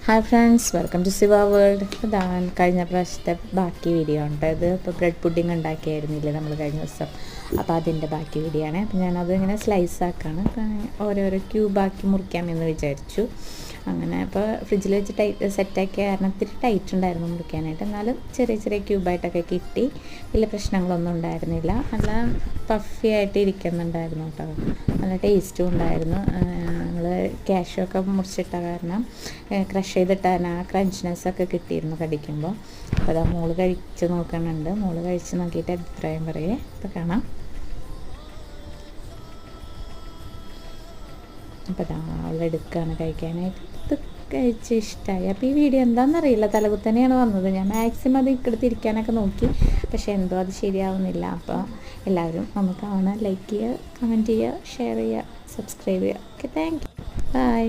Hi friends, welcome to Siva world. ഇതാണ് കഴിഞ്ഞ പ്രാവശ്യത്തെ ബാക്കി വീഡിയോ ഉണ്ട്. ഇത് ഇപ്പോൾ ബ്രെഡ് പുഡിങ് ഉണ്ടാക്കിയായിരുന്നില്ലേ നമ്മൾ കഴിഞ്ഞ ദിവസം, അപ്പോൾ അതിൻ്റെ ബാക്കി വീഡിയോ ആണ്. അപ്പോൾ ഞാനത് ഇങ്ങനെ സ്ലൈസ് ആക്കാണ്, ഓരോരോ ക്യൂബാക്കി മുറിക്കാമെന്ന് വിചാരിച്ചു. അങ്ങനെ അപ്പോൾ ഫ്രിഡ്ജിൽ വെച്ച് സെറ്റാക്കിയ കാരണം ഇത്തിരി ടൈറ്റ് ഉണ്ടായിരുന്നു മുറിക്കാനായിട്ട്, എന്നാലും ചെറിയ ചെറിയ ക്യൂബായിട്ടൊക്കെ കിട്ടി. വലിയ പ്രശ്നങ്ങളൊന്നും ഉണ്ടായിരുന്നില്ല. നല്ല പഫി ആയിട്ട് ഇരിക്കുന്നുണ്ടായിരുന്നു കേട്ടോ. നല്ല ടേസ്റ്റും ഉണ്ടായിരുന്നു. നമ്മൾ കാഷ്യൂ ഒക്കെ മുറിച്ചിട്ട കാരണം ക്രഷ് ചെയ്തിട്ടാണ് ആ ക്രഞ്ച്നെസ്സൊക്കെ കിട്ടിയിരുന്നു കടിക്കുമ്പോൾ. അപ്പോൾ അതാ മോള് കഴിച്ച് നോക്കുന്നുണ്ട്. മോള് കഴിച്ച് നോക്കിയിട്ട് അഭിപ്രായം പറയേ. അപ്പോൾ കാണാം. അപ്പോൾ അതാ അവളെടുക്കുകയാണ് കഴിക്കാനായിട്ട്. ഇത് കഴിച്ച് ഇഷ്ടമായി. അപ്പോൾ ഈ വീഡിയോ എന്താണെന്നറിയില്ല, തലകുത്തനെയാണ് വന്നത്. ഞാൻ മാക്സിമം അത് ഇക്കടുത്തിരിക്കാനൊക്കെ നോക്കി, പക്ഷേ എന്തോ അത് ശരിയാവുന്നില്ല. അപ്പോൾ എല്ലാവരും ഒന്ന് കാണാൻ ലൈക്ക് ചെയ്യുക, കമൻറ്റ് ചെയ്യുക, ഷെയർ ചെയ്യുക, സബ്സ്ക്രൈബ് ചെയ്യുക. Okay, thank you, by.